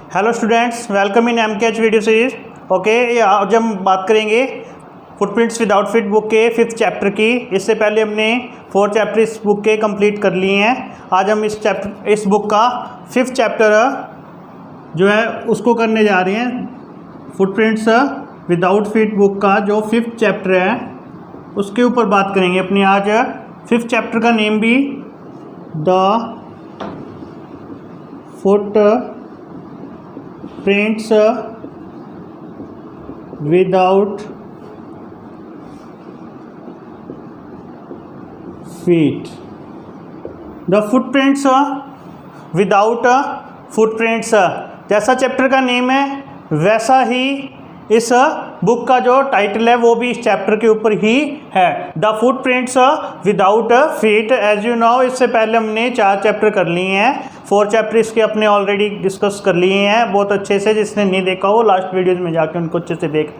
Hello students, welcome in MKH video series. Okay, आज हम बात करेंगे फुटप्रिंट्स विद आउटफिट बुक के 5th चैप्टर की। इससे पहले हमने 4 चैप्टर इस बुक के कंप्लीट कर लिए हैं। आज हम इस बुक का 5th चैप्टर जो है उसको करने जा रहे हैं। फुटप्रिंट्स विद आउटफिट बुक का जो 5th चैप्टर है उसके ऊपर बात करेंगे अपनी आज। 5th चैप्टर का नेम भी the footprints without feet. The footprints without footprints, जैसा चैप्टर का नेम है वैसा ही इस बुक का जो टाइटल है वो भी इस चैप्टर के ऊपर ही है, the footprints without feet. As you know, इससे पहले हमने 4 चैप्टर कर लिए हैं। 4 चैप्टर इसके अपने ऑलरेडी डिस्कस कर लिए हैं बहुत अच्छे से। जिसने नहीं देखा हो लास्ट वीडियोज़ में जाके उनको अच्छे से देख,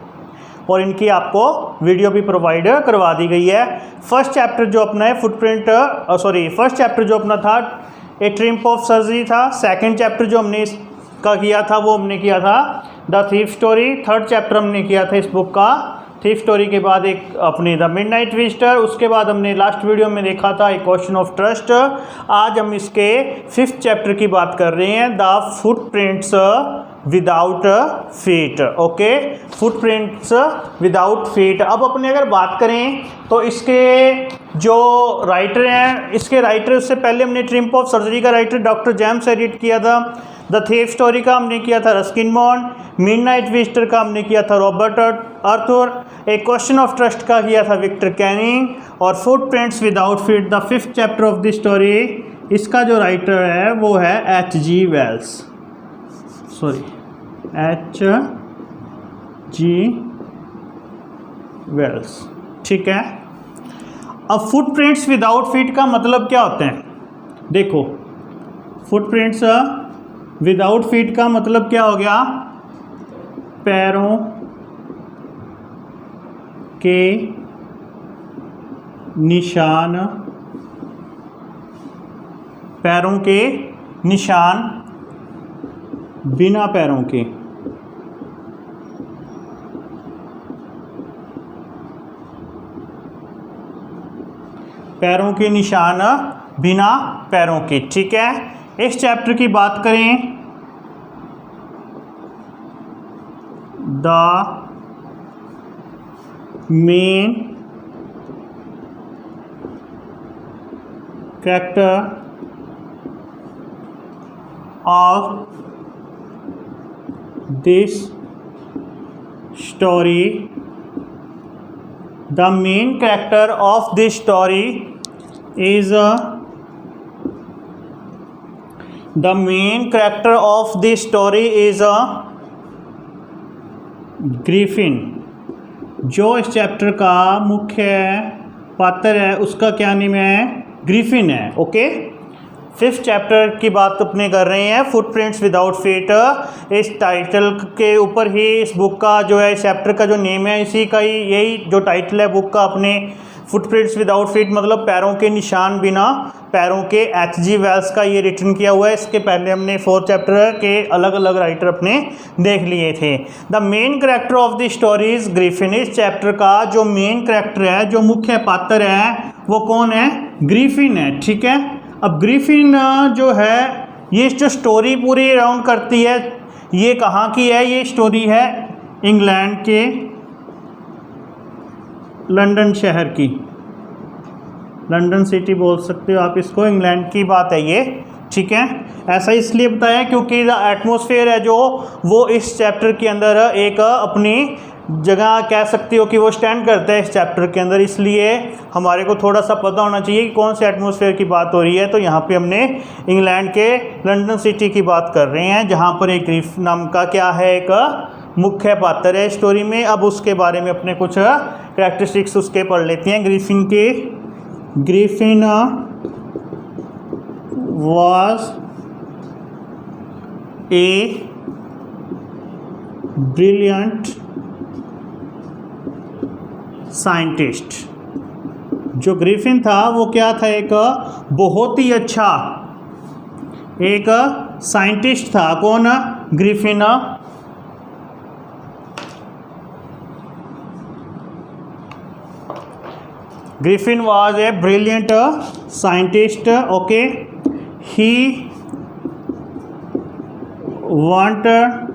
और इनकी आपको वीडियो भी प्रोवाइड करवा दी गई है। फर्स्ट चैप्टर जो अपना है फर्स्ट चैप्टर जो अपना था ए ट्रिम्प ऑफ सर्जरी था। सेकंड चैप्टर जो हमने इसका किया था वो हमने किया था the thief story. Third chapter हमने किया था इस बुक का थीफ स्टोरी के बाद एक अपनी द मिडनाइट विजिटर। उसके बाद हमने लास्ट वीडियो में देखा था ए क्वेश्चन ऑफ ट्रस्ट। आज हम इसके 5th चैप्टर की बात कर रहे हैं, the footprints without feet. Okay, footprints without feet. अब अपने अगर बात करें तो इसके जो राइटर हैं, इसके राइटर उससे पहले हमने ट्रिम्प ऑफ सर्जरी का राइटर डॉक्टर जेम्स एरिट किया था। द थीफ स्टोरी का हमने किया था रस्किन बॉन्ड। मिडनाइट विजिटर का हमने किया था Robert Arthur. A question of trust का किया था विक्टर कैनिंग। और footprints without feet the 5th chapter of the story, इसका जो राइटर है वो है H.G. वेल्स। ठीक है, अब फुटप्रिंट्स विदाउट फीट का मतलब क्या होते हैं? देखो, फुटप्रिंट्स विदाउट फीट का मतलब क्या हो गया? पैरों के निशान, पैरों के निशान बिना पैरों के। पैरों के निशान बिना पैरों के। ठीक है, इस चैप्टर की बात करें, the main character of this story, the main character of this story is Griffin. जो इस चैप्टर का मुख्य पात्र है उसका क्या नाम है? ग्रिफिन है। ओके, 5th चैप्टर की बात अपने कर रहे हैं, फुटप्रिंट्स विदाउट फीट। इस टाइटल के ऊपर ही इस बुक का जो है, इस चैप्टर का जो नेम है इसी का ही, यही जो टाइटल है बुक का अपने, फुटप्रिंट्स विदाउट फीट मतलब पैरों के निशान बिना पैरों के। H.G. वेल्स का ये रिटन किया हुआ है। इसके पहले हमने 4 चैप्टर के अलग अलग राइटर अपने देख लिए थे। The main character of the story is Griffin. इस चैप्टर का जो मेन कैरेक्टर है, जो मुख्य पात्र है वो कौन है? ग्रिफिन है। ठीक है, अब ग्रिफिन जो है, ये जो स्टोरी पूरी राउंड करती है, ये कहाँ की है? ये स्टोरी है इंग्लैंड के लंदन शहर की, लंदन सिटी बोल सकते हो आप इसको, इंग्लैंड की बात है ये। ठीक है, ऐसा इसलिए बताया क्योंकि द एटमॉस्फेयर है जो वो इस चैप्टर के अंदर एक अपनी जगह कह सकती हो कि वो स्टैंड करता है इस चैप्टर के अंदर, इसलिए हमारे को थोड़ा सा पता होना चाहिए कि कौन से एटमॉस्फेयर की बात हो रही है। तो यहाँ पे हमने इंग्लैंड के लंदन सिटी की बात कर रहे हैं, जहाँ पर एक ग्रिफ नाम का क्या है, एक मुख्य पात्र है स्टोरी में। अब उसके बारे में अपने कुछ कैरेक्टरिस्टिक्स उसके पढ़ लेते हैं ग्रिफिन के। Griffin was a brilliant scientist. जो ग्रिफिन था वो क्या था, एक बहुत ही अच्छा एक साइंटिस्ट था। कौन? Griffin. Griffin was a brilliant scientist. Okay, he wanted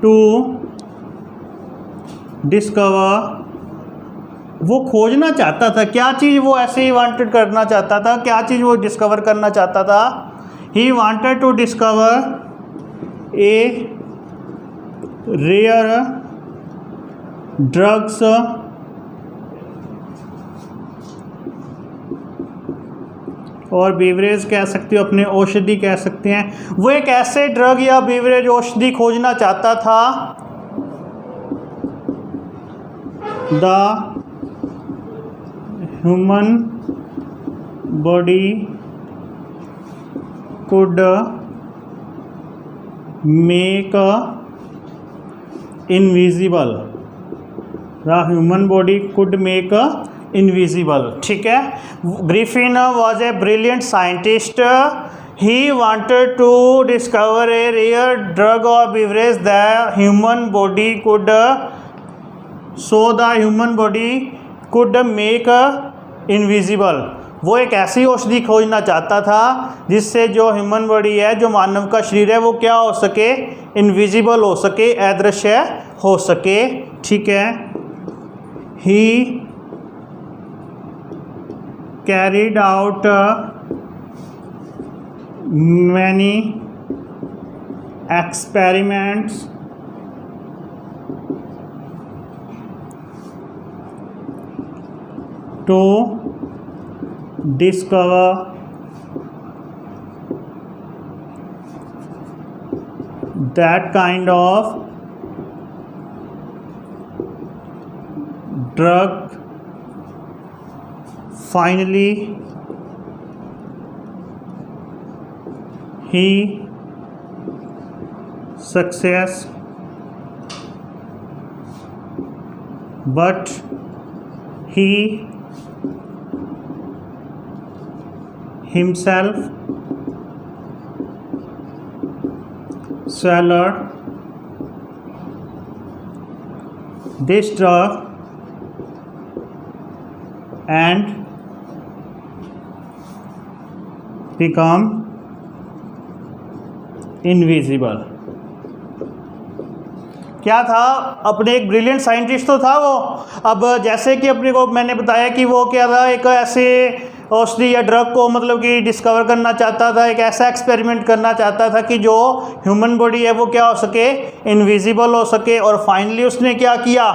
to discover, वो खोजना चाहता था क्या चीज़, वो ऐसे ही वांटेड करना चाहता था, क्या चीज़ वो डिस्कवर करना चाहता था. He wanted to discover a rare drugs और बेवरेज कह सकते हो, अपने औषधि कह सकते हैं. वो एक ऐसे ड्रग या बेवरेज औषधि खोजना चाहता था. The human body could make invisible. The human body could make invisible. ठीक है. Griffin was a brilliant scientist. He wanted to discover a rare drug or beverage the human body could, so the human body could make invisible. वो एक ऐसी औषधि खोजना चाहता था जिससे जो ह्यूमन बॉडी है, जो मानव का शरीर है, वो क्या हो सके, इनविजिबल हो सके, अदृश्य हो सके. ठीक है. He carried out many experiments to discover that kind of drug. Finally, he success, but he himself swallowed this drug and become invisible. क्या था, अपने एक ब्रिलियंट साइंटिस्ट तो था वो. अब जैसे कि अपने को मैंने बताया कि वो क्या था, एक ऐसे औषधि या ड्रग को मतलब कि डिस्कवर करना चाहता था, एक ऐसा एक्सपेरिमेंट करना चाहता था कि जो ह्यूमन बॉडी है वो क्या हो सके, इनविजिबल हो सके. और फाइनली उसने क्या किया,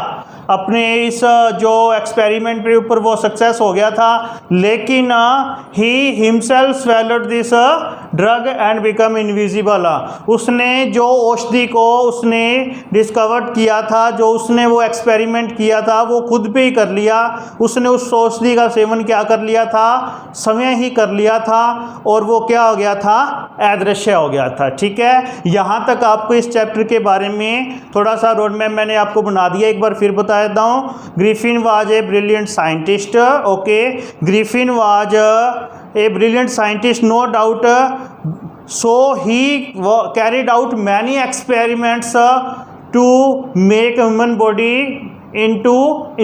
अपने इस जो एक्सपेरिमेंट के ऊपर वो सक्सेस हो गया था. लेकिन he himself swallowed this drug and become invisible. उसने जो औषधि को उसने डिस्कवर किया था, जो उसने वो एक्सपेरिमेंट किया था, वो खुद पे ही कर लिया. उसने उस औषधि का सेवन क्या कर लिया था, समय ही कर लिया था, और वो क्या हो गया था, अदृश्य हो गया था. ठीक है. यहाँ तक आपको इस चैप्टर के बारे में थोड़ा सा रोड मैप मैंने आपको बना दिया. एक बार फिर बता देता हूँ. Griffin was a brilliant scientist. Okay, Griffin was a brilliant scientist, no doubt. So he carried out many experiments to make human body into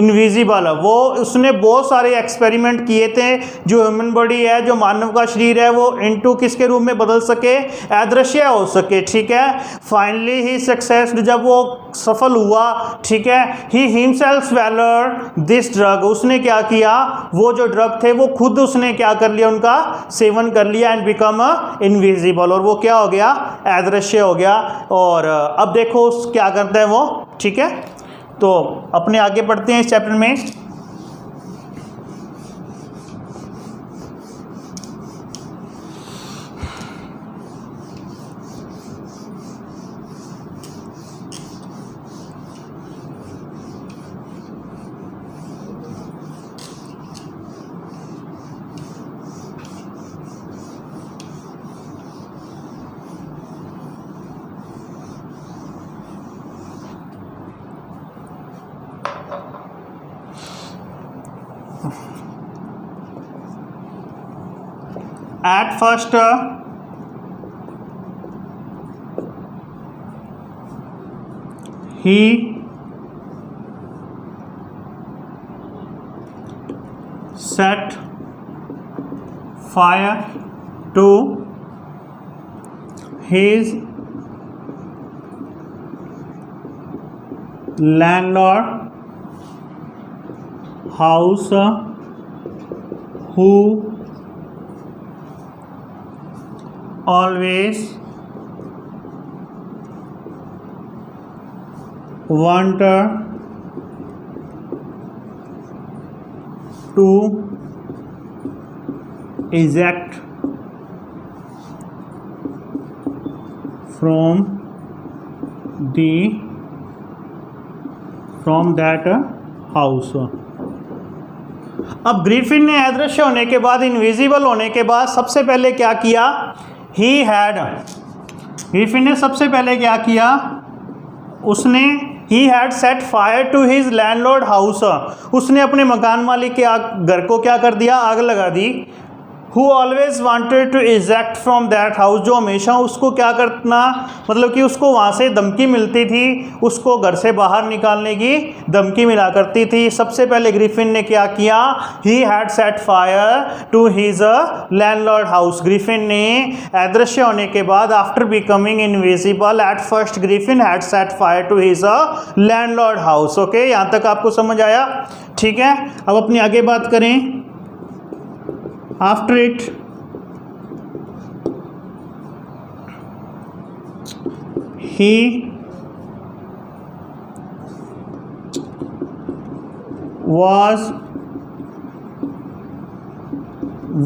invisible. वो उसने बहुत सारे एक्सपेरिमेंट किए थे जो ह्यूमन बॉडी है, जो मानव का शरीर है, वो इनटू किसके रूप में बदल सके, अदृश्य हो सके. ठीक है. फाइनली ही सक्सेस, जब वो सफल हुआ. ठीक है. He himself swallowed this drug. उसने क्या किया, वो जो ड्रग थे वो खुद उसने क्या कर लिया, उनका सेवन कर लिया एंड बिकम इनविजिबल. और वो क्या हो गया, अदृश्य हो गया. और अब देखो क्या करते हैं वो. ठीक है. तो अपने आगे बढ़ते हैं इस चैप्टर में. At first, he set fire to his landlord house who always wanted to eject from that house। अब ग्रिफिन ने अदृश्य होने के बाद, इनविजिबल होने के बाद सबसे पहले क्या किया? ग्रिफिन ने सबसे पहले क्या किया? उसने he had set fire to his landlord house, उसने अपने मकान मालिक के घर को क्या कर दिया? आग लगा दी। who always wanted to eject from that house, जो हमेशा उसको क्या करना, मतलब कि उसको वहाँ से धमकी मिलती थी, उसको घर से बाहर निकालने की धमकी मिला करती थी। सबसे पहले ग्रिफिन ने क्या किया? he had set fire to his landlord house। Griffin ने अदृश्य होने के बाद, after becoming invisible, at first Griffin had set fire to his landlord house। Okay, यहाँ तक आपको समझ आया? ठीक है, अब अपनी आगे बात करें। After it, he was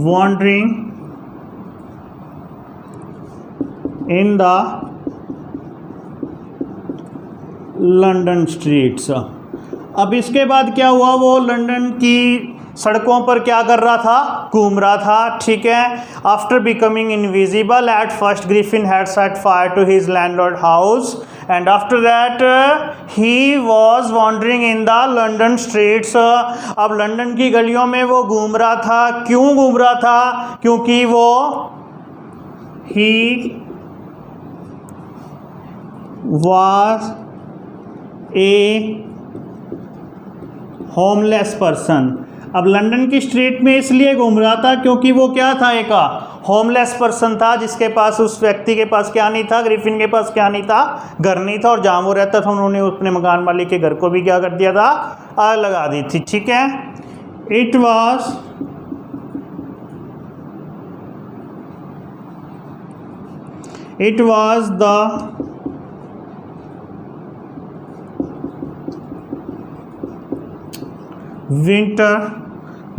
wandering in the London streets। अब इसके बाद क्या हुआ? वो लंदन की सड़कों पर क्या कर रहा था? घूम रहा था। ठीक है, after becoming invisible, at first Griffin had set fire to his landlord house and after that he was wandering in the London streets. अब लंदन की गलियों में वो घूम रहा था। क्यों घूम रहा था? क्योंकि वो ही वॉज ए होमलेस पर्सन। अब लंदन की स्ट्रीट में इसलिए घूम रहा था क्योंकि वो क्या था? एक होमलेस पर्सन था, जिसके पास, उस व्यक्ति के पास क्या नहीं था? ग्रिफिन के पास क्या नहीं था? घर नहीं था। और जहाँ वो रहता था उन्होंने अपने मकान मालिक के घर को भी क्या कर दिया था? आग लगा दी थी। ठीक है, इट वॉज द विंटर,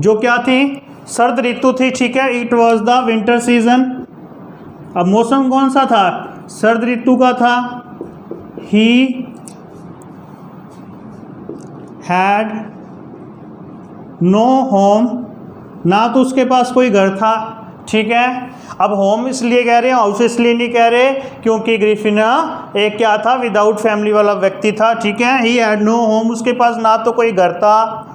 जो क्या थी? सर्द ऋतु थी। ठीक है, it was the winter season. अब मौसम कौन सा था? सर्द ऋतु का था। ही हैड नो होम, ना तो उसके पास कोई घर था। ठीक है, अब होम इसलिए कह रहे हैं, हाउस इसलिए नहीं कह रहे क्योंकि ग्रिफिन एक क्या था? विदाउट फैमिली वाला व्यक्ति था। ठीक है, ही हैड नो होम, उसके पास ना तो कोई घर था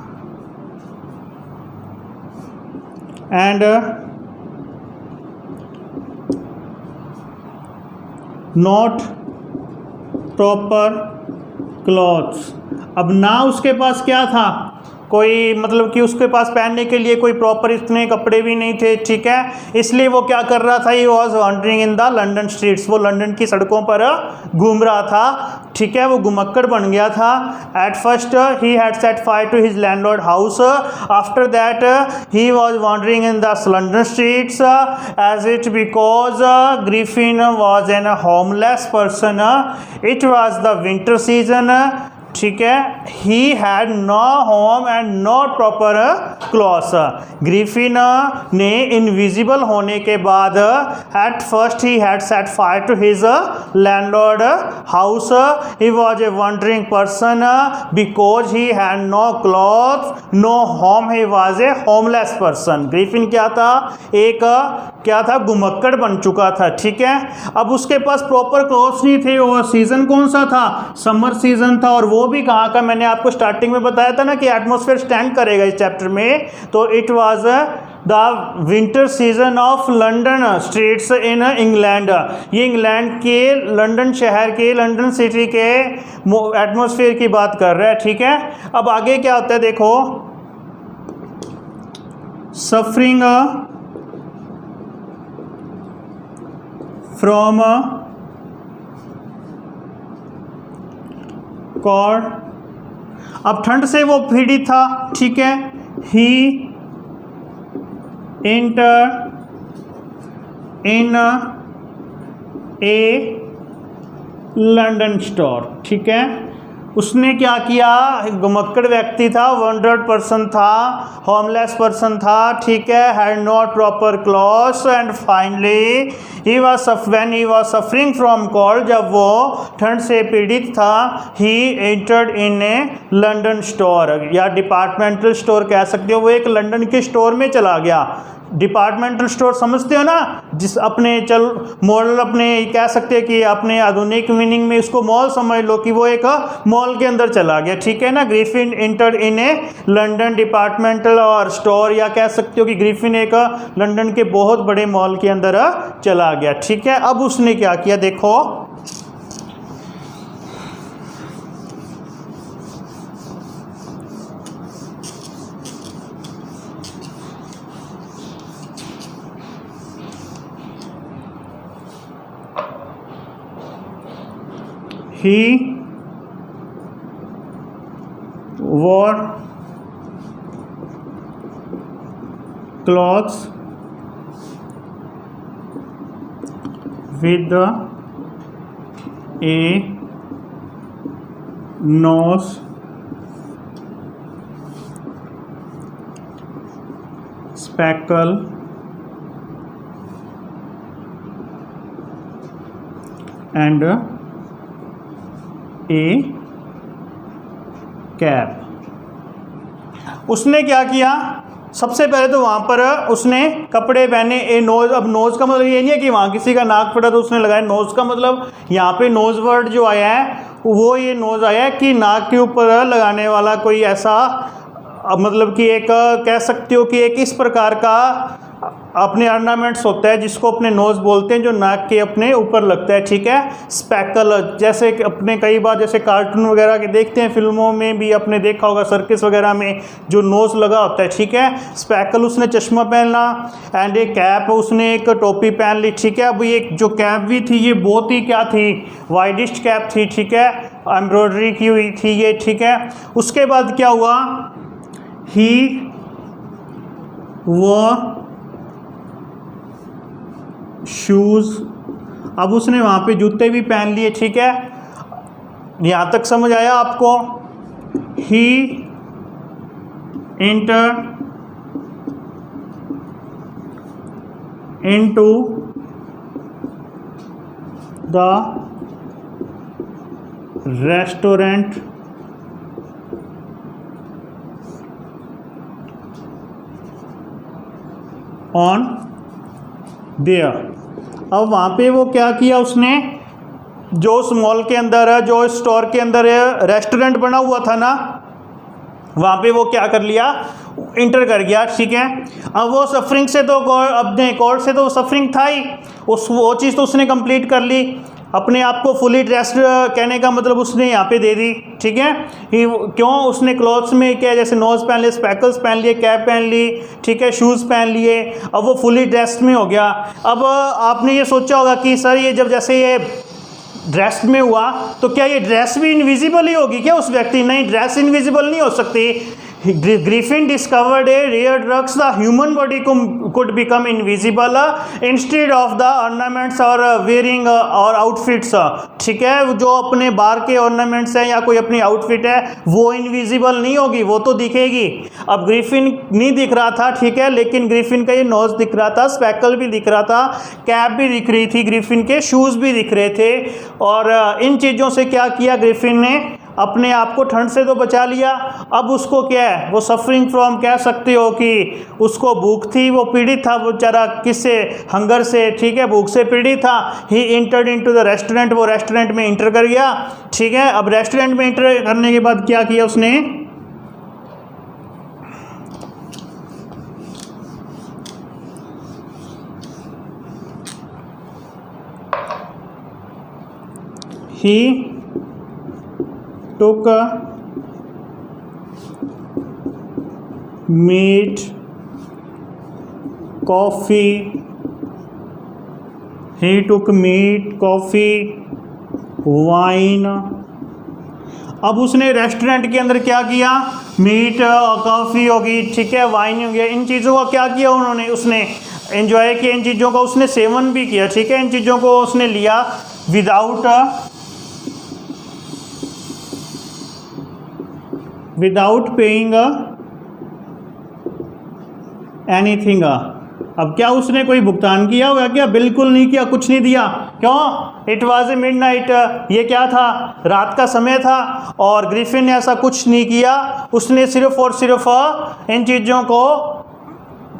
and not proper clothes। अब ना उसके पास क्या था? कोई, मतलब कि उसके पास पहनने के लिए कोई प्रॉपर इतने कपड़े भी नहीं थे। ठीक है, इसलिए वो क्या कर रहा था? He was wandering in the London streets, वो लंदन की सड़कों पर घूम रहा था। ठीक है, वो घुमक्कड़ बन गया था। At first he had set fire to his landlord house, after that he was wandering in the London streets as it because Griffin was an homeless person. It was the winter season. ठीक है, he had no home and not proper clothes. Griffin ने invisible होने के बाद at first he had set fire to his landlord house. He was a wandering person because he had no cloth, no home, he was a homeless person. Griffin क्या था? एक क्या था? घुमक्कड़ बन चुका था। ठीक है, अब उसके पास प्रॉपर क्लॉथ्स नहीं थे। वो सीजन कौन सा था? समर सीजन था। और वो भी कहाँ का? मैंने आपको स्टार्टिंग में बताया था ना कि एटमॉस्फेयर स्टैंड करेगा इस चैप्टर में। तो it was the winter season of London streets in England. ये इंग्लैंड के लंदन शहर के, लंदन सिटी के एटमॉस्फेयर की बात कर रहा है, ठीक है। अब आगे क्या होता है देखो, सफरिंग फ्रॉम कॉल्ड, अब ठंड से वो पीड़ित था, ठीक है। He enter in a London store, ठीक है। उसने क्या किया, घुमक्कड़ व्यक्ति था, वॉन्डर्ड पर्सन था, होमलेस पर्सन था, ठीक है, had not proper clothes and finally he was when he was suffering from cold, जब वो ठंड से पीड़ित था, he entered in a London store, या डिपार्टमेंटल स्टोर कह सकते हो, वो एक लंदन के स्टोर में चला गया। डिपार्टमेंटल स्टोर समझते हो ना, जिस अपने चल मॉल, अपने कह सकते हैं कि अपने आधुनिक मीनिंग में इसको मॉल समझ लो कि वो एक मॉल के अंदर चला गया, ठीक है ना। Griffin entered in a London departmental और स्टोर, या कह सकते हो कि ग्रिफिन एक लंदन के बहुत बड़े मॉल के अंदर चला गया, ठीक है। अब उसने क्या किया देखो, he wore clothes with a nose speckle and A cap. उसने क्या किया, सबसे पहले तो वहाँ पर उसने कपड़े पहने, ए नोज। अब नोज का मतलब ये नहीं है कि वहाँ किसी का नाक फटा तो उसने लगाया, नोज का मतलब यहाँ पे नोज वर्ड जो आया है वो ये नोज आया है कि नाक के ऊपर लगाने वाला कोई ऐसा, मतलब कि एक कह सकते हो कि एक इस प्रकार का अपने ऑर्नामेंट्स होता है जिसको अपने नोज बोलते हैं, जो नाक के अपने ऊपर लगता है, ठीक है। स्पेकल, जैसे अपने कई बार जैसे कार्टून वगैरह के देखते हैं, फिल्मों में भी आपने देखा होगा, सर्कस वगैरह में जो नोज लगा होता है, ठीक है। स्पेकल, उसने चश्मा पहना, एंड ए कैप, उसने एक टोपी पहन ली, ठीक है। अब ये जो कैप भी थी ये बहुत ही क्या थी, वाइडिस्ट कैप थी, ठीक है, एम्ब्रॉयडरी की हुई थी ये, ठीक है। उसके बाद क्या हुआ, ही वो शूज़, अब उसने वहाँ पे जूते भी पहन लिए, ठीक है। यहाँ तक समझ आया आपको। He enter into the restaurant on there. अब वहाँ पे वो क्या किया उसने, जो उस मॉल के अंदर है, जो स्टोर के अंदर है, रेस्टोरेंट बना हुआ था ना, वहाँ पे वो क्या कर लिया, इंटर कर गया, ठीक है। अब वो सफरिंग से तो अपने कोल्ड से तो सफरिंग था ही, वो चीज़ तो उसने कंप्लीट कर ली। अपने आप को फुली ड्रेस्ड कहने का मतलब उसने यहाँ पे दे दी, ठीक है। क्यों, उसने क्लॉथ्स में क्या, जैसे नोज पहन लिए, स्पेकल्स पहन लिए, कैप पहन ली, ठीक है, शूज़ पहन लिए, अब वो फुली ड्रेस्ड में हो गया। अब आपने ये सोचा होगा कि सर ये जब जैसे ये ड्रेस्ड में हुआ तो क्या ये ड्रेस भी इनविजिबल ही होगी क्या उस व्यक्ति? नहीं, ड्रेस इनविजिबल नहीं हो सकती। Griffin discovered a rare drugs the human body could become invisible instead of the ornaments or wearing or outfits, ठीक है। जो अपने बाहर के ornaments हैं या कोई अपनी outfit है वो invisible नहीं होगी, वो तो दिखेगी। अब ग्रिफिन नहीं दिख रहा था, ठीक है, लेकिन ग्रिफिन का ये नोज दिख रहा था, स्पेकल भी दिख रहा था, कैप भी दिख रही थी, ग्रिफिन के शूज़ भी दिख रहे थे। और इन चीज़ों से क्या किया ग्रिफिन ने, अपने आप को ठंड से तो बचा लिया। अब उसको क्या है, वो सफरिंग फ्रॉम कह सकते हो कि उसको भूख थी, वो पीड़ित था, वो बेचारा किससे, हंगर से, ठीक है, भूख से पीड़ित था। ही इंटर्ड इनटू द रेस्टोरेंट, वो रेस्टोरेंट में इंटर कर गया, ठीक है। अब रेस्टोरेंट में इंटर करने के बाद क्या किया उसने, he took meat, coffee, he took meat, coffee, wine। अब उसने रेस्टोरेंट के अंदर क्या किया, मीट और कॉफ़ी होगी, ठीक है, वाइन हो गया, इन चीज़ों का क्या किया उन्होंने, उसने एंजॉय किया, इन चीज़ों का उसने सेवन भी किया, ठीक है, इन चीज़ों को उसने लिया विदाउट पेइंग एनीथिंग। अब क्या उसने कोई भुगतान किया हुआ क्या, बिल्कुल नहीं किया, कुछ नहीं दिया। क्यों? इट वॉज ए मिडनाइट, ये क्या था, रात का समय था, और ग्रिफिन ने ऐसा कुछ नहीं किया, उसने सिर्फ और सिर्फ इन चीज़ों को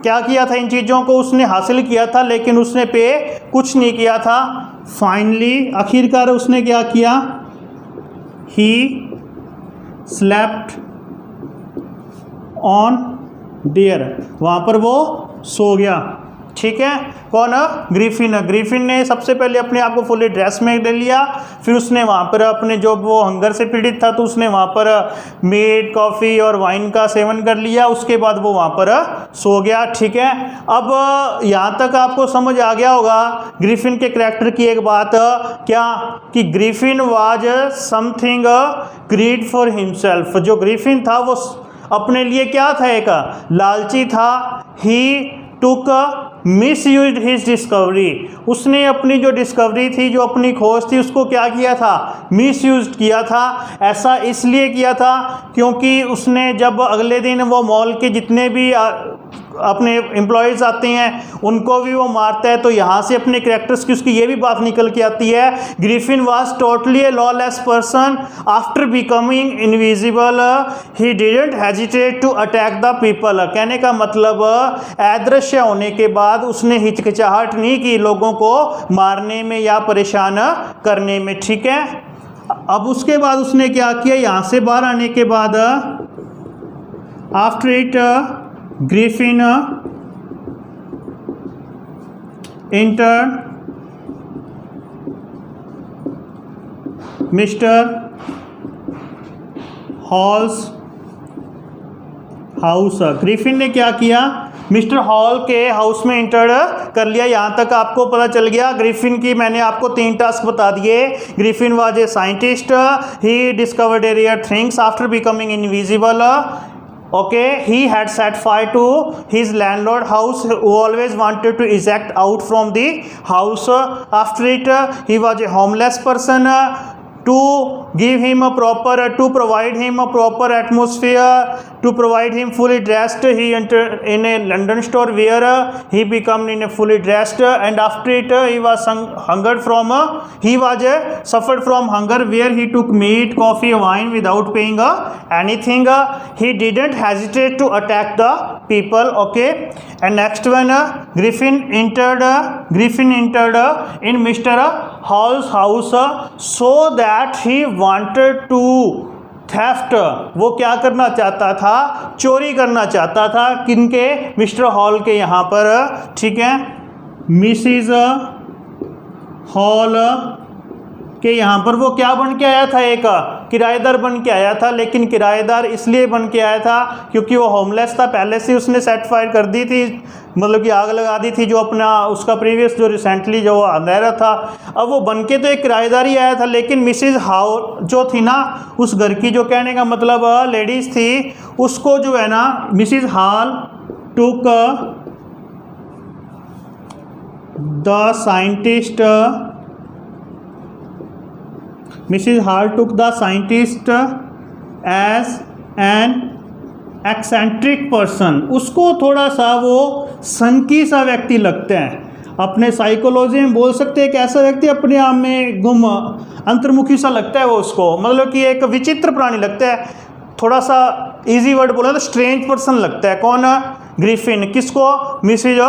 क्या किया था, इन चीज़ों को उसने हासिल किया था, लेकिन उसने पे कुछ नहीं किया था। फाइनली आखिरकार उसने क्या किया, ही स्लेप्ट ऑन देयर, वहाँ पर वो सो गया, ठीक है। कौन? ग्रिफिन ने सबसे पहले अपने आप को फुली ड्रेस में ले लिया, फिर उसने वहाँ पर अपने जो वो हंगर से पीड़ित था तो उसने वहाँ पर मीट, कॉफ़ी और वाइन का सेवन कर लिया, उसके बाद वो वहाँ पर सो गया, ठीक है। अब यहाँ तक आपको समझ आ गया होगा ग्रिफिन के कैरेक्टर की एक बात, क्या कि Griffin was something greed for himself. जो ग्रिफिन था वो अपने लिए क्या था, एक लालची था। ही टुक मिस यूज हिज डिस्कवरी, उसने अपनी जो डिस्कवरी थी, जो अपनी खोज थी, उसको क्या किया था, मिस यूज किया था। ऐसा इसलिए किया था क्योंकि उसने जब अगले दिन वो मॉल के जितने भी अपने एम्प्लॉयज़ आते हैं उनको भी वो मारता है, तो यहाँ से अपने कैरेक्टर्स की उसकी ये भी बात निकल के आती है, Griffin was totally a lawless person after becoming invisible, he didn't hesitate to attack the people. कहने का मतलब अदृश्य होने के बाद उसने हिचकिचाहट नहीं की लोगों को मारने में या परेशान करने में, ठीक है। अब उसके बाद उसने क्या किया, यहाँ से बाहर आने के बाद after it Griffin entered Mr. Hall's house. Griffin ने क्या किया, मिस्टर हॉल के हाउस में इंटर कर लिया। यहाँ तक आपको पता चल गया ग्रिफिन की, मैंने आपको 3 टास्क बता दिए। Griffin was a scientist, he discovered a rare things after becoming invisible. Okay, he had set fire to his landlord house, who always wanted to eject out from the house. After it, he was a homeless person. To give him a proper, to provide him a proper atmosphere, to provide him fully dressed, he entered in a London store where he became in a fully dressed, and after it he was hungered from, he was suffered from hunger, where he took meat, coffee, wine without paying anything. He didn't hesitate to attack the people. Okay, and next one, Griffin entered in Mr. Hall's house so that he wanted to theft, वो क्या करना चाहता था, चोरी करना चाहता था, किनके, मिस्टर हॉल के यहाँ पर, ठीक है, मिसिज हॉल के यहाँ पर वो क्या बन के आया था, एक किराएदार बन के आया था। लेकिन किराएदार इसलिए बन के आया था क्योंकि वो होमलेस था, पहले से उसने सेट फायर कर दी थी, मतलब कि आग लगा दी थी जो अपना उसका प्रीवियस जो रिसेंटली जो अंधेरा था। अब वो बन के तो एक किराएदार ही आया था, लेकिन मिसिज हाउ जो थी ना उस घर की, जो कहने का मतलब लेडीज़ थी, उसको जो है ना Mrs hall took the scientist, Mrs. Hall took the scientist as an eccentric person. उसको थोड़ा सा वो सनकी सा व्यक्ति लगता है, अपने साइकोलॉजी में बोल सकते हैं कि ऐसा व्यक्ति अपने आप में गुम अंतर्मुखी सा लगता है वो, उसको मतलब कि एक विचित्र प्राणी लगता है, थोड़ा सा इजी वर्ड बोला तो स्ट्रेंज पर्सन लगता है। कौन? ग्रिफिन। किसको? मिसिज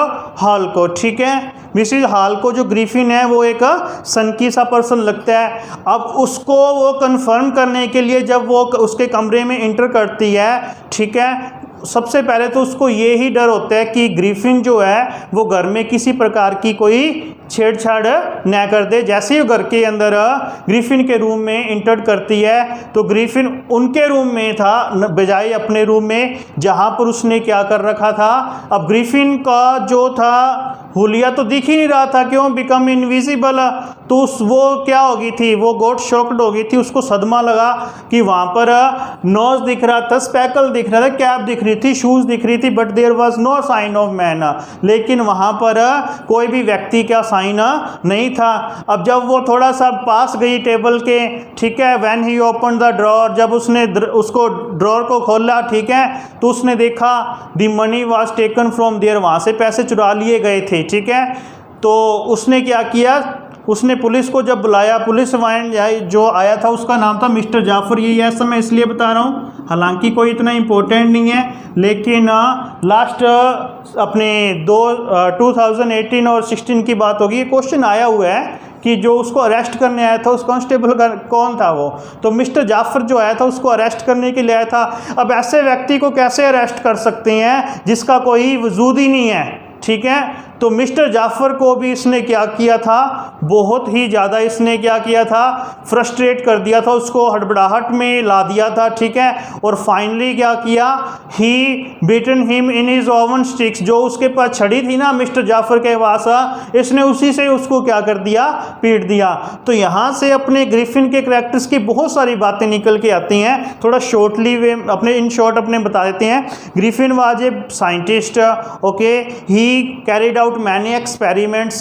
हॉल को, ठीक है। मिसिज हॉल को जो ग्रिफिन है वो एक सनकी सा पर्सन लगता है। अब उसको वो कंफर्म करने के लिए जब वो उसके कमरे में इंटर करती है, ठीक है, सबसे पहले तो उसको ये ही डर होता है कि ग्रिफिन जो है वो घर में किसी प्रकार की कोई छेड़छाड़ न कर दे। जैसे ही घर के अंदर ग्रिफिन के रूम में इंटर करती है तो ग्रिफिन उनके रूम में था बजाय अपने रूम में जहाँ पर उसने क्या कर रखा था। अब ग्रिफिन का जो था हुलिया तो दिख ही नहीं रहा था, क्यों, बिकम इनविजिबल। तो वो क्या हो गई थी, वो गॉट शॉक्ड हो गई थी, उसको सदमा लगा कि वहाँ पर नोज दिख रहा था, स्पेकल दिख रहा था, कैप दिख रही थी, शूज़ दिख रही थी, but there was no sign of man. लेकिन वहाँ पर कोई भी व्यक्ति का साइन नहीं था। अब जब वो थोड़ा सा पास गई टेबल के, ठीक है, when he open the drawer, जब उसने उसको ड्रॉर को खोला, ठीक है, तो उसने देखा the money was taken from there, वहाँ से पैसे चुरा लिए गए थे, ठीक है। तो उसने क्या किया, उसने पुलिस को जब बुलाया, पुलिस वाइन जो आया था उसका नाम था मिस्टर जाफ़र। ये ऐसा मैं इसलिए बता रहा हूँ, हालांकि कोई इतना इम्पोर्टेंट नहीं है, लेकिन लास्ट अपने 2018 और 16 की बात होगी, ये क्वेश्चन आया हुआ है कि जो उसको अरेस्ट करने आया था उस कांस्टेबल का कौन था वो, तो मिस्टर जाफ़र जो आया था उसको अरेस्ट करने के लिए आया था। अब ऐसे व्यक्ति को कैसे अरेस्ट कर सकते हैं जिसका कोई वजूद ही नहीं है, ठीक है। तो मिस्टर जाफ़र को भी इसने क्या किया था, बहुत ही ज़्यादा इसने क्या किया था, फ्रस्ट्रेट कर दिया था, उसको हड़बड़ाहट में ला दिया था, ठीक है। और फाइनली क्या किया, he beaten him in his own sticks, जो उसके पास छड़ी थी ना मिस्टर जाफ़र के पास, इसने उसी से उसको क्या कर दिया, पीट दिया। तो यहाँ से अपने ग्रिफिन के कैरेक्टर्स की बहुत सारी बातें निकल के आती हैं, थोड़ा शॉर्टली वे अपने इन शॉर्ट अपने बता देते हैं। Griffin was a scientist, okay, he carried out many experiments.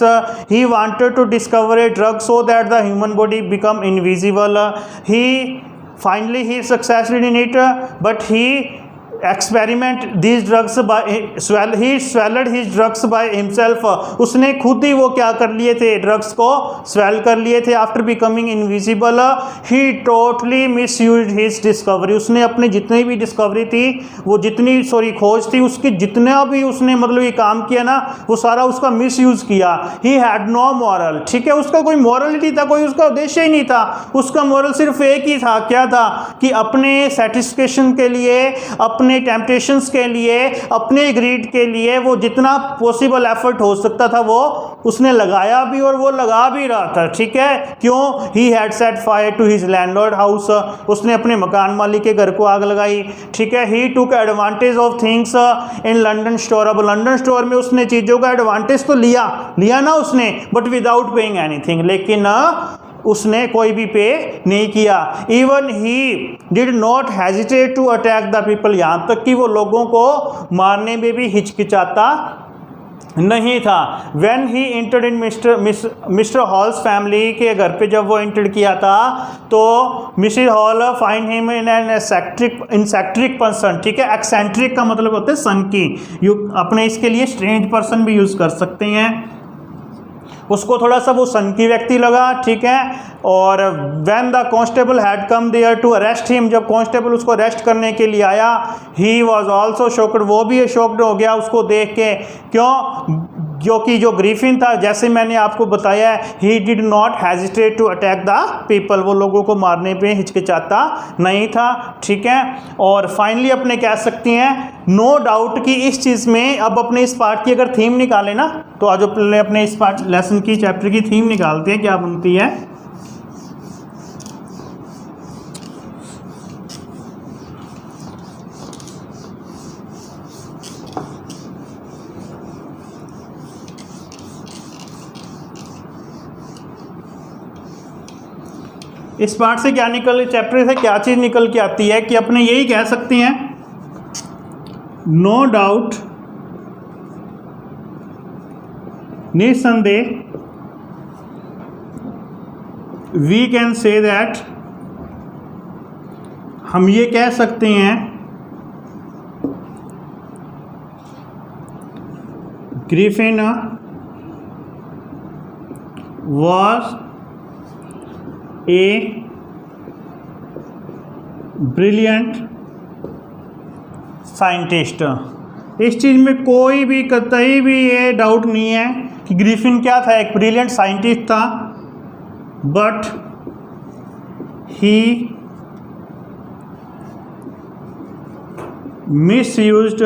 He wanted to discover a drug so that the human body become invisible. He finally succeeded in it, but he experiment these drugs by he swallowed his drugs by himself. उसने खुद ही वो क्या कर लिए थे, drugs को swell कर लिए थे। आफ्टर बिकमिंग इनविजिबल ही टोटली मिसयूज्ड हिज डिस्कवरी, उसने अपनी जितनी भी डिस्कवरी थी, वो जितनी खोज थी, उसकी जितना भी उसने मतलब ये काम किया ना, वो सारा उसका मिसयूज किया। ही हैड नो मॉरल, ठीक है, उसका कोई मॉरल नहीं था, कोई उसका उद्देश्य ही नहीं था। उसका मॉरल सिर्फ एक ही था, क्या था, कि अपने सेटिस्फेक्शन के लिए, अपने टेम्पटेशंस के लिए, अपने ग्रीड के लिए वो जितना पॉसिबल एफर्ट हो सकता था वो उसने लगाया भी, और वो लगा भी रहा था, ठीक है। क्यों, he had set fire to his landlord house, उसने अपने मकान मालिक के घर को आग लगाई, ठीक है। He took advantage of things in London store, अब लंदन स्टोर में उसने चीज़ों का एडवांटेज तो लिया ना उसने, बट विदाउट पेइंग एनीथिंग, लेकिन उसने कोई भी पे नहीं किया। Even he did not hesitate to attack the people, यहाँ तक कि वो लोगों को मारने में भी हिचकिचाता नहीं था। When he entered in Mr Hall's family के घर पे जब वो इंटर किया था, तो Mrs Hall find him in an eccentric person, ठीक है। एक्सेंट्रिक का मतलब होता है सनकी, अपने इसके लिए स्ट्रेंज पर्सन भी यूज़ कर सकते हैं। उसको थोड़ा सा वो सनकी व्यक्ति लगा, ठीक है। और when the constable had come there to arrest him, जब कांस्टेबल उसको अरेस्ट करने के लिए आया, ही वाज आल्सो शॉक्ड, वो भी शॉक्ड हो गया उसको देख के। क्यों, क्योंकि जो ग्रिफिन था, जैसे मैंने आपको बताया है, he did not hesitate to attack the people, वो लोगों को मारने पे हिचकिचाता नहीं था, ठीक है। और फाइनली अपने कह सकते हैं नो डाउट कि इस चीज़ में अब अपने इस पार्ट की अगर थीम निकाले ना, तो आज अपने इस पार्ट लेसन की चैप्टर की थीम निकालते हैं, क्या बनती है। इस पार्ट से क्या चैप्टर से क्या चीज़ निकल के आती है कि अपने यही कह सकते हैं, नो डाउट, निसंदेह, वी कैन से दैट, हम ये कह सकते हैं, Griffin was a brilliant scientist. इस चीज़ में कोई भी कतई भी ये डाउट नहीं है कि ग्रिफिन क्या था, एक ब्रिलियंट साइंटिस्ट था, but he misused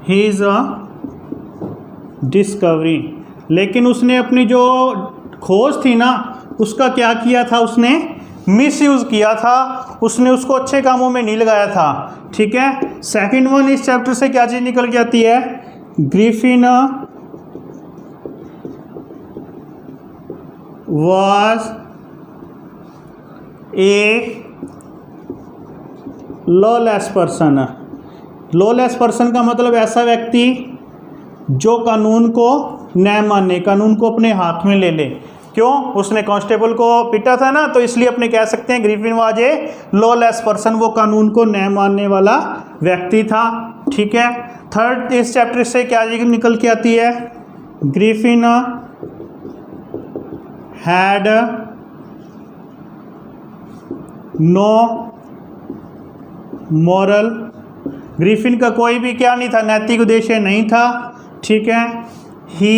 his discovery, लेकिन उसने अपनी जो खोज थी ना उसका क्या किया था, उसने मिसयूज़ किया था, उसने उसको अच्छे कामों में नहीं लगाया था। ठीक है। सेकंड वन, इस चैप्टर से क्या चीज़ निकल के आती है, Griffin was a lawless person। Lawless person का मतलब ऐसा व्यक्ति जो कानून को न माने, कानून को अपने हाथ में ले ले। क्यों? उसने कांस्टेबल को पीटा था ना, तो इसलिए अपने कह सकते हैं Griffin was A lawless person, वो कानून को न मानने वाला व्यक्ति था। ठीक है। थर्ड, इस चैप्टर से क्या निकल के आती है, Griffin had no moral। Griffin का कोई भी क्या नहीं था, नैतिक उद्देश्य नहीं था। ठीक है। he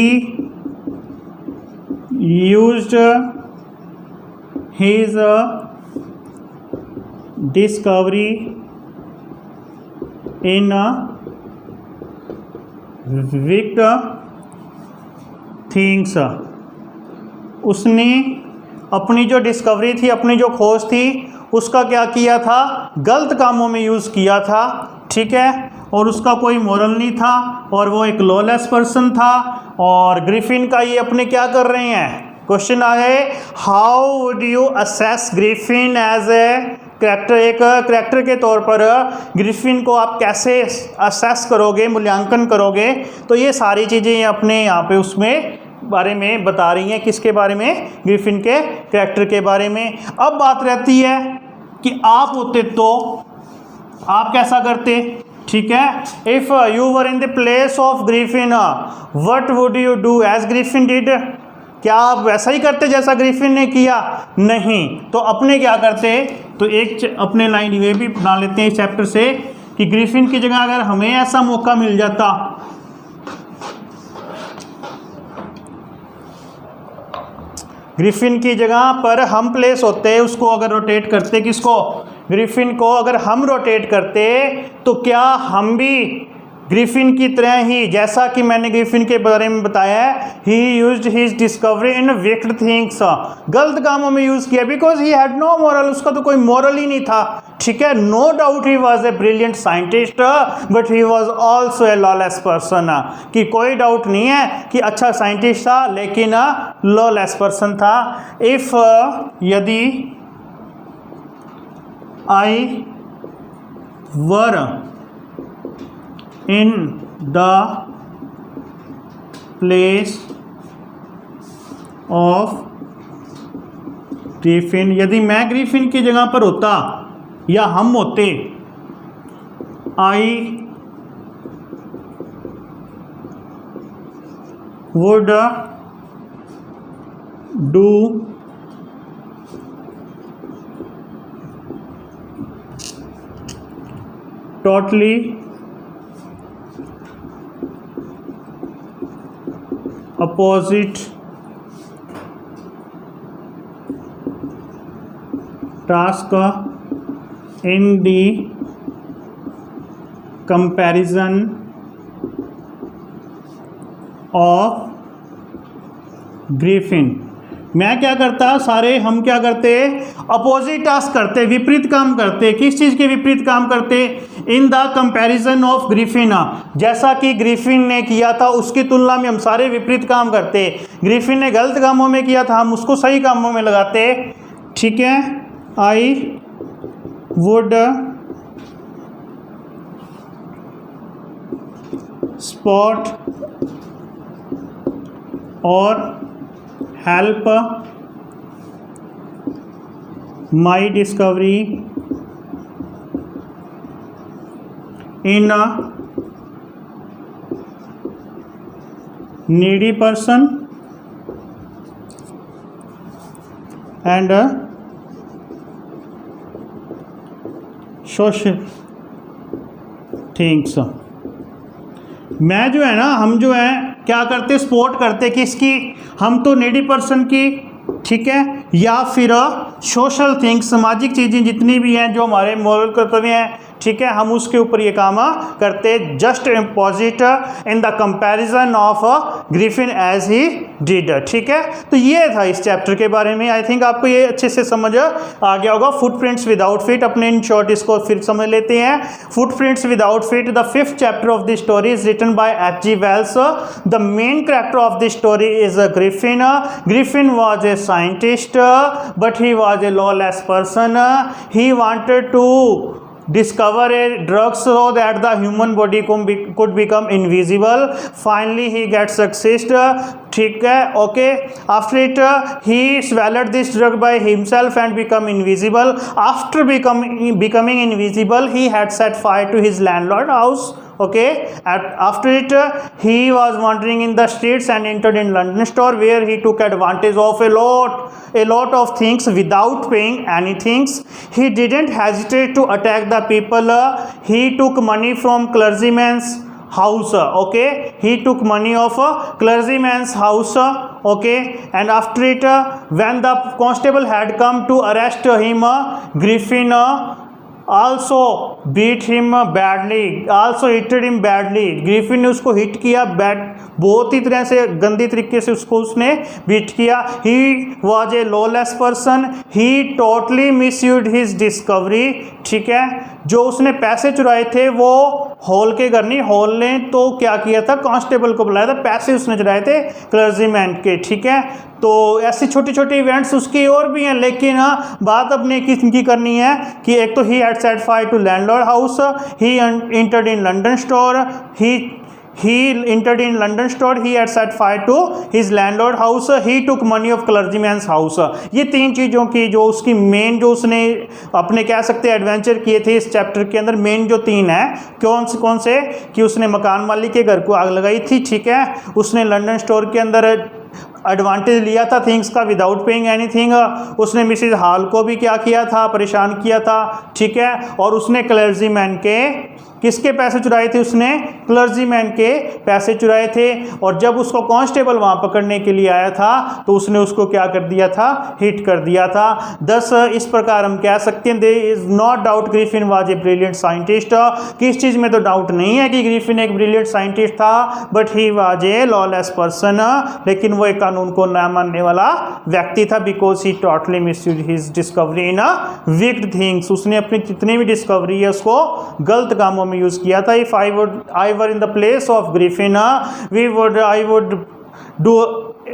used his discovery in wicked things। उसने अपनी जो डिस्कवरी थी, अपनी जो खोज थी, उसका क्या किया था, गलत कामों में यूज़ किया था। ठीक है। और उसका कोई मोरल नहीं था और वो एक लॉलेस पर्सन था। और ग्रिफिन का ये अपने क्या कर रहे हैं, क्वेश्चन आए, how would you assess Griffin as a character. एक करैक्टर के तौर पर ग्रिफिन को आप कैसे असेस करोगे, मूल्यांकन करोगे। तो ये सारी चीज़ें अपने यहाँ पे उसमें बारे में बता रही हैं, किसके बारे में, ग्रिफिन के कैरेक्टर के बारे में। अब बात रहती है कि आप होते तो आप कैसा करते। ठीक है। If you were in the place of Griffin what would you do as Griffin did. क्या आप वैसा ही करते जैसा ग्रिफिन ने किया? नहीं। तो अपने क्या करते, तो एक अपने लाइन ये भी बना लेते हैं इस चैप्टर से कि ग्रिफिन की जगह अगर हमें ऐसा मौका मिल जाता, ग्रिफिन की जगह पर हम प्लेस होते, उसको अगर रोटेट करते, किसको, ग्रिफिन को अगर हम रोटेट करते, तो क्या हम भी ग्रिफिन की तरह ही, जैसा कि मैंने ग्रिफिन के बारे में बताया है, he used his discovery in wicked things, गलत कामों में यूज़ किया, because he had no moral, उसका तो कोई मॉरल ही नहीं था। ठीक है। No doubt he was a brilliant scientist but he was also a lawless person. कि कोई डाउट नहीं है कि अच्छा साइंटिस्ट था लेकिन लॉलेस पर्सन था। इफ यदि आई वर in the place of Griffin, यदि मैं ग्रिफिन की जगह पर होता या हम होते, I would do totally opposite task in the comparison of Griffin. मैं क्या करता, सारे हम क्या करते, अपोजिट टास्क करते, विपरीत काम करते। किस चीज़ के विपरीत काम करते, इन द कंपैरिजन ऑफ ग्रिफिन, जैसा कि ग्रिफिन ने किया था उसकी तुलना में हम सारे विपरीत काम करते। ग्रिफिन ने गलत कामों में किया था, हम उसको सही कामों में लगाते। ठीक है। आई वुड स्पॉट और help my discovery in needy person and social things। मैं जो है ना, हम जो है क्या करते, सपोर्ट करते किसकी, हम तो नीडी पर्सन की। ठीक है। या फिर सोशल थिंग्स, सामाजिक चीज़ें जितनी भी हैं जो हमारे मोरल कर्तव्य हैं, ठीक है, हम उसके ऊपर ये काम करते। Just opposite in the comparison of Griffin as he did. ठीक है, तो ये था इस चैप्टर के बारे में। आई थिंक आपको ये अच्छे से समझ आ गया होगा। फुटप्रिंट्स विदाउट फीट, अपने इन शॉर्ट इसको फिर समझ लेते हैं। Footprints without feet, the 5th chapter of the story is written by H.G. Wells। The main character of the story is Griffin. Griffin was a scientist, but he was a lawless person. He wanted to discover a drug so that the human body could become invisible. Finally he gets success। ठीक है, okay. After it he swallowed this drug by himself and become invisible. After becoming invisible, he had set fire to his landlord house। Okay, after it he was wandering in the streets and entered in London store, where he took advantage of a lot of things without paying anything. He didn't hesitate to attack the people. He took money from clergyman's house। Okay, he took money of clergyman's house। Okay, and after it when the constable had come to arrest him, Griffin also beat him badly, also hit him badly। Griffin ने उसको hit किया, बहुत ही तरह से गंदी तरीके से उसने बीट किया। ही was A lawless person, he totally misused his discovery. ठीक है, जो उसने पैसे चुराए थे वो हॉल के घर नहीं, हॉल ने तो क्या किया था, कांस्टेबल को बुलाया था, पैसे उसने चुराए थे क्लर्जीमैन के। ठीक है, तो ऐसी छोटी छोटी इवेंट्स उसकी और भी हैं, लेकिन बात अपने किसकी करनी है कि एक तो he had set fire to landlord house, he entered in London store, he entered in London store, he had set fire to his landlord house, he took money of clergyman's house। ये 3 चीज़ों की जो उसकी main, जो उसने अपने कह सकते हैं एडवेंचर किए थे इस चैप्टर के अंदर, मेन जो 3 है कौन से कि उसने मकान मालिक के घर को आग लगाई थी। ठीक है, उसने लंदन स्टोर के अंदर एडवांटेज लिया था थिंग्स का विदाउट पेइंग एनीथिंग। उसने मिसिज हॉल को भी क्या किया था, परेशान किया था। ठीक है, और उसने क्लर्जीमैन के, किसके पैसे चुराए थे, उसने क्लर्जीमैन के पैसे चुराए थे। और जब उसको कांस्टेबल वहाँ पकड़ने के लिए आया था तो उसने उसको क्या कर दिया था, हिट कर दिया था। दस इस प्रकार हम कह सकते हैं there is not doubt Griffin was a brilliant scientist. किस चीज़ में तो डाउट नहीं है कि ग्रिफिन एक ब्रिलियंट साइंटिस्ट था, but he was a lawless person. लेकिन वो एक कानून को ना मानने वाला व्यक्ति था, because he totally misused his discovery in wicked things. उसने अपनी जितनी भी डिस्कवरी है उसको गलत कामों में यूज किया था। If I were in the place of Griffin, I would do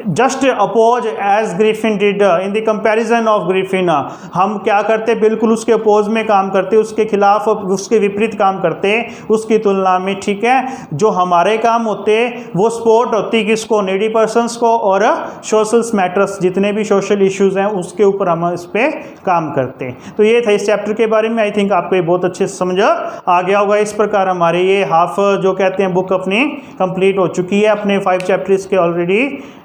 just oppose as Griffin did in the comparison of Griffin. हम क्या करते, बिल्कुल उसके अपोज में काम करते, उसके खिलाफ, उसके विपरीत काम करते उसकी तुलना में। ठीक है, जो हमारे काम होते वो सपोर्ट होती किसको, नीडी पर्सनस को, और सोशल मैटर्स, जितने भी सोशल इश्यूज हैं उसके ऊपर हम इस पर काम करते। तो ये था इस चैप्टर के बारे में। आई थिंक आपको ये बहुत अच्छे से समझ आ गया होगा। इस प्रकार हमारे ये हाफ जो कहते हैं बुक अपनी कंप्लीट हो चुकी है। अपने 5 चैप्टर्स के ऑलरेडी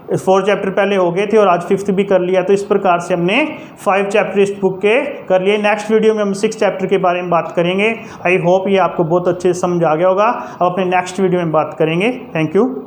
4 चैप्टर पहले हो गए थे और आज 5th भी कर लिया। तो इस प्रकार से हमने 5 चैप्टर इस बुक के कर लिए। नेक्स्ट वीडियो में हम 6 चैप्टर के बारे में बात करेंगे। आई होप ये आपको बहुत अच्छे से समझ आ गया होगा। अब अपने नेक्स्ट वीडियो में बात करेंगे। Thank you.